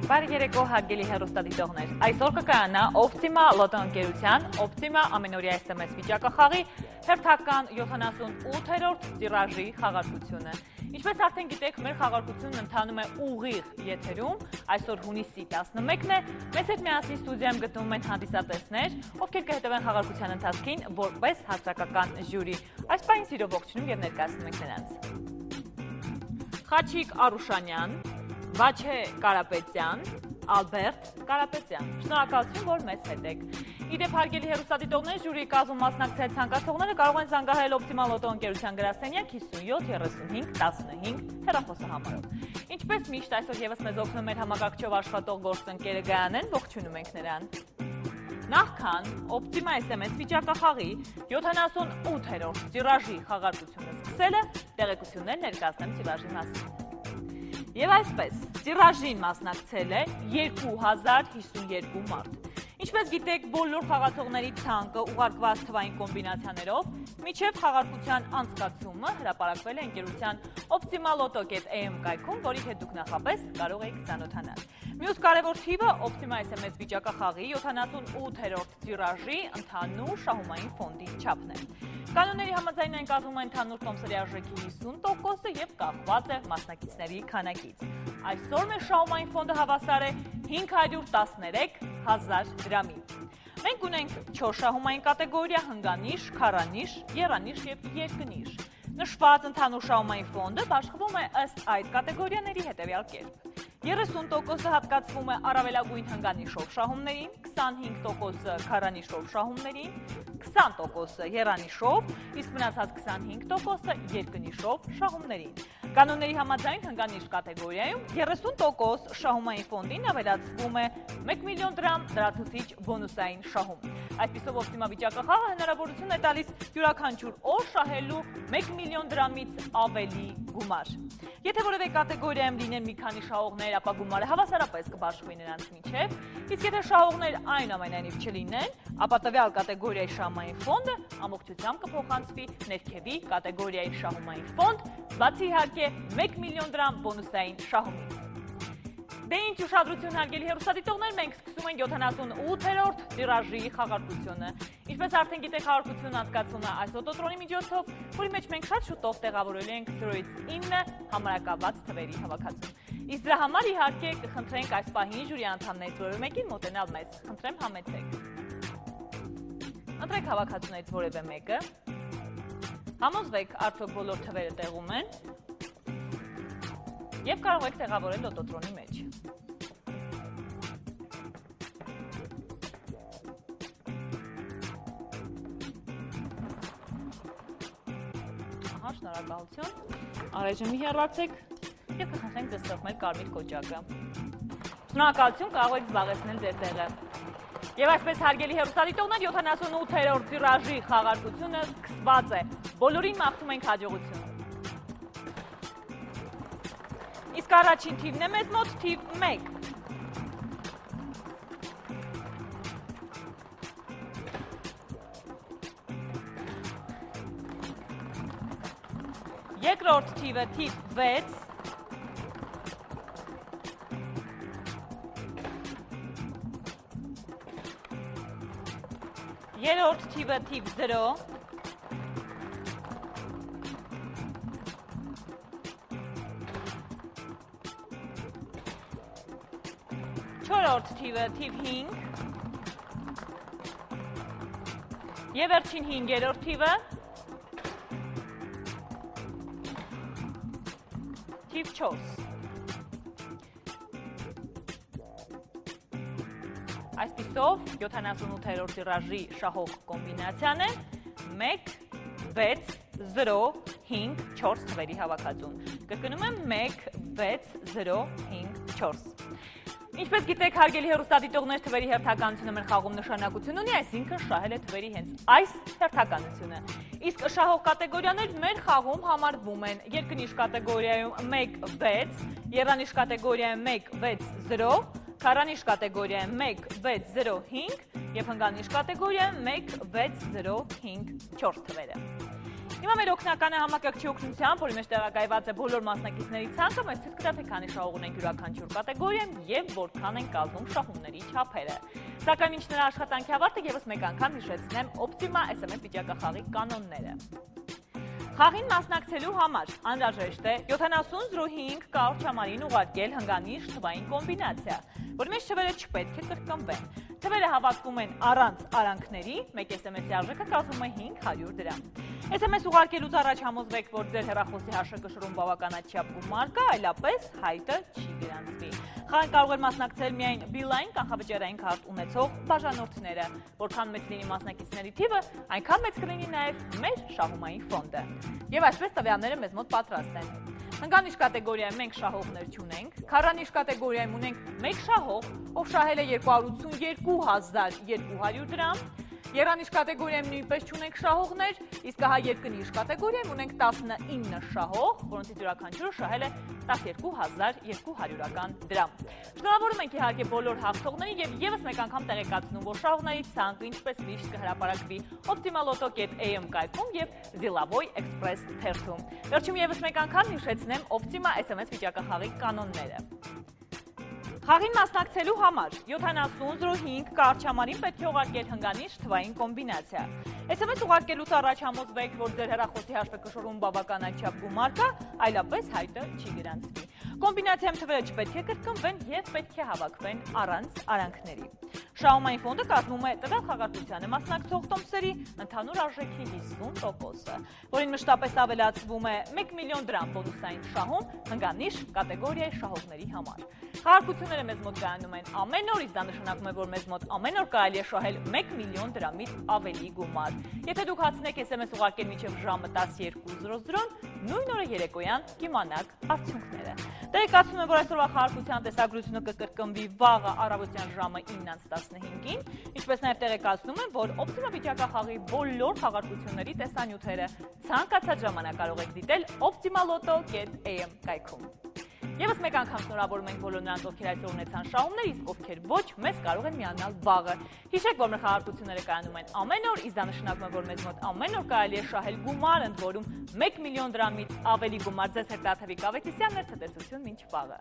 Բարի երեկո հարգելի հեռուստադիտողներ, այսօր կկայանա Optima լոտոընկերության Optima ամենօրյա SMS վիճակախաղի հերթական 78-րդ տիրաժի խաղարկությունը։ Ինչպես արդեն գիտեք, մեր խաղարկությունն ընթանում է ուղիղ եթերում, այսօր հունիսի 11-ն է, մեզ հետ միասին ստուդիայում գտնվում են հանդիսատեսներ, ովքեր կհետևեն խաղարկության ընթացքին որպես հասարակական ժյուրի։ Այս պահին սիրով ողջունում և ներկայացնում ենք նրանց։ Խաչիկ Արուշանյան, Վաչե Կարապետյան, Ալբերտ Կարապետյան։ Շնորհակալություն, որ մեզ հետ եք։ Իդեպ հարգելի հեռուստադիտողներ, ժյուրիի կազմում մասնակցել ցանկացողները կարող են զանգահարել Optima լոտոընկերության գրասենյակ 57 35 15 հեռախոսահամարով։ Ինչպես միշտ այսօր ևս մեզ օգնում էր համակարգչով աշխատող գործընկերը Գայանեն, ողջունում ենք նրան։ Նախքան Optima SMS վիճակախաղի 78-րդ տիրաժի խաղարկությունը սկսելը, տեղեկություններ ներկայացնեմ տիրաժի մասին։ Եվ այսպես, տիրաժին մասնակցել է 2052 մարդ։ Ինչպես գիտեք, բոլոր խաղացողների ցանկը ուղարկված թվային կոմբինացիաներով մինչև խաղարկության անցկացումը հրապարակվել է ընկերության optimaloto.am կայքում, որի հետ դուք նախապես կարող եք ծանոթանալ։ Մյուս կարևոր թիվը Optima SMS վիճակախաղի 78-րդ տիրաժի ընդհանուր շահումային ֆոնդի չափն է։ Կանոնների համաձայն այն կազմում է ընդհանուր տոմսերի արժեքի 50% և կախված է մասնակիցների քանակից։ Այսօր մեր շահումային ֆոնդը հավասար է 513,000 դրամի։ Մենք ունենք 4 շահումային կատեգորիա՝ հնգանիշ, քառանիշ, եռանիշ և երկնիշ։ Նշված ընդհանուր շահումային ֆոնդը բաշխվում է ըստ այդ կատեգորիաների հետևյալ կերպ։ 30%-ը հատկացվում է առավելագույն հնգանիշով շահումներին, 25%-ը քառանիշով շահումներին, 20%-ը եռանիշով, իսկ մնացած 25%-ը երկնիշով շահումներին։ Կանոնների համաձայն հնգանիշ կատեգորիայում 30% շահումային ֆոնդին ավելացվում է 1 միլիոն դրամ դրացուցիչ բոնուսային շահում։ Այսպիսով Optima վիճակախաղը հնարավորություն է տալիս յուրաքանչյուր օր շահելու 1 միլիոն դրամից ավելի գումար։ Եթե որևէ կատեգորիայում լինեն մի քանի շահողներ, ապա գումարը հավասարապես կբաշխվի նրանց միջև, իսկ եթե շահողներ այնուամենայնիվ չլինեն, ապա տվյալ կատեգորիայի շահումային ֆոնդը ամբողջությամբ կփոխանցվի ներքևի կատեգորիայի շահումային ֆոնդ, բացի իհարկե 1 միլիոն դրամ բոնուսային շահումից։ Դե ինչ ուշադրություն հարգելի հեռուստադիտողներ, մենք սկսում ենք 78-րդ տիրաժի խաղարկությունը։ Ինչպես արդեն գիտեք, խաղարկությունն անցկացվում է այս լոտոտրոնի միջոցով, որի մեջ մենք շատ շուտով տեղավորելու ենք 0-ից 9 համարակաված թվերի հավաքածուն։ Իսկ դրա համար իհարկե կխնդրենք այս պահին ժյուրի անդամներից որևէ մեկին մոտենալ մեզ, խնդրեմ համեցեք։ Ընտրեք հավաքածուներից որևէ մեկը։ Համոզվեք, արդյոք բոլոր թվերը տեղում են և կարող եք տեղավորել լոտոտրոնի մեջ։ Ահա, շնորհակալություն, առայժմ մի հեռացեք և կխնդրենք ձեզ սեղմել կարմիր կոճակը։ Շնորհակալություն, կարող եք զբաղեցնել ձեր տեղը։ Եվ այսպես հարգելի հեռուստադիտողներ, 78-րդ տիրաժի խաղարկությունը սկսված է։ Բոլորին մաղթում ենք հաջողություն։ Իսկ առաջին թիվն է մեզ մոտ թիվ 1։ Երկրորդ թիվը թիվ 6։ Երրորդ թիվը թիվ 0։ Չորրորդ թիվը թիվ 5 և վերջին 5-րդ թիվը թիվ 4։ Այսպիսով 78-րդ տիրաժի շահող կոմբինացիան է 1, 6, 0, 5, 4 թվերի հավաքածուն։ Կրկնում եմ 1, 6, 0, 5, 4։ Ինչպես գիտեք, հարգելի հեռուստադիտողներ, թվերի հերթականությունը մեր խաղում նշանակություն ունի, այսինքն շահել է թվերի հենց այս հերթականությունը։ Իսկ շահող կատեգորիաներ մեր խաղում համարվում են երկնիշ կատեգորիայում 1, 6, եռանիշ կատեգորիայում 1, 6, 0, քառանիշ կատեգորիայում 1, 6, 0, 5 և հնգանիշ կատեգորիայում 1, 6, 0, 5, 4 թվերը։ Հիմա մեր օգնականը համակարգչի օգնությամբ, որի մեջ տեղակայված է բոլոր մասնակիցների ցանկը, մեզ ցույց կտա, թե քանի շահող ունենք յուրաքանչյուր կատեգորիայում եւ որքան են կազմում շահումների չափերը։ Սակայն մինչ նրա աշխատանքի ավարտը եւս մեկ անգամ հիշեցնեմ Optima SMS վիճակախաղի կանոնները։ Խաղին մասնակցելու համար անհրաժեշտ է 7005 կարճ համարին ուղարկել հնգանիշ թվային կոմբինացիա, որի մեջ թվերը չպետք է կրկնվեն։ Թվերը հավաքվում են առանց արանքների, մեկ SMS-ի արժեքը կազմում է 500 դրամ։ SMS ուղարկելուց առաջ համոզվեք, որ ձեր հեռախոսի հաշվեկշռում բավականաչափ գումար կա, այլապես հայտը չի գրանցվի։ Խաղին կարող են մասնակցել միայն Beeline կանխավճարային քարտ ունեցող բաժանորդները, որքան մեծ լինի մասնակիցների թիվը, այնքան մեծ կլինի նաև մեր շահումային ֆոնդը։ Եվ այսպես տվյալները մեզ մոտ պատրաստ են։ Հնգանիշ կատեգորիայում մենք շահողներ չունենք, քառանիշ կատեգորիայում ունենք մեկ շահող, ով շահել է 282,200 դրամ, եռանիշ կատեգորիայում նույնպես չունենք շահողներ, իսկ հա երկնիշ կատեգորիայում ունենք 19 շահող, որոնցից յուրաքանչյուրը շահել է 12,200 դրամ։ Շնորհավորում ենք իհարկե բոլոր հաղթողներին եւ եւս մեկ անգամ տեղեկացնում, որ շահողների ցանկը ինչպես միշտ կհրապարակվի optimaloto.am կայքում եւ Zilavoy Express թերթում։ Վերջում եւս մեկ անգամ հիշեցնեմ Optima SMS վիճակախաղի կանոնները։ Խաղին մասնակցելու համար 7005 կարճ համարին պետք է ուղարկել հնգանիշ թվային կոմբինացիա։ SMS ուղարկելուց առաջ համոզվեք, որ ձեր հեռախոսի հաշվեկշռում բավականաչափ գումար կա, այլապես հայտը չի գրանցվի։ Կոմբինացիայում թվերը չպետք է կրկնվեն եւ պետք է հավաքվեն առանց արանքների։ Շահումային ֆոնդը կազմում է տվյալ խաղարկությանը մասնակցող տոմսերի ընդհանուր արժեքի 50%-ը, որին մշտապես ավելացվում է 1 միլիոն դրամ բոնուսային շահում հնգանիշ կատեգորիայի շահողների համար։ Խաղարկությունները մեզ մոտ կայանում են ամեն օր, իսկ դա նշանակում է, որ մեզ մոտ ամեն օր կարելի է շահել 1 միլիոն դրամից ավելի գումար։ Եթե դուք հացնեք SMS ուղարկել մինչև ժամը 12:00, նույն օրը երեկոյան կիմանաք արդյունքները։ Տեղեկացնում եմ, որ այսօրվա խաղարկության տեսագրությունը կկրկնվի վաղը առավոտյան ժամը 9:15-ին, ինչպես նաև տեղեկացնում եմ, որ Optima վիճակախաղի բոլոր խաղարկությունների տեսանյութերը ցանկացած ժամանակ կարող եք դիտել optimaloto.am կայքում։ Եվս մեկ անգամ շնորհավորում ենք բոլոր նրանց, ովքեր այսօր ունեցան շահումներ, իսկ ովքեր ոչ, մեզ կարող են միանալ վաղը։ Հիշեք, որ մեր խաղարկությունները կայանում են ամեն օր, իսկ դա նշանակում է, որ մեզ մոտ ամեն օր կարելի է շահել գումար, ընդ որում 1 միլիոն դրամից ավելի գումար։ Ձեզ հետ Տաթևիկ Ավետիսյանն էր, ցտեսություն մինչ վաղը։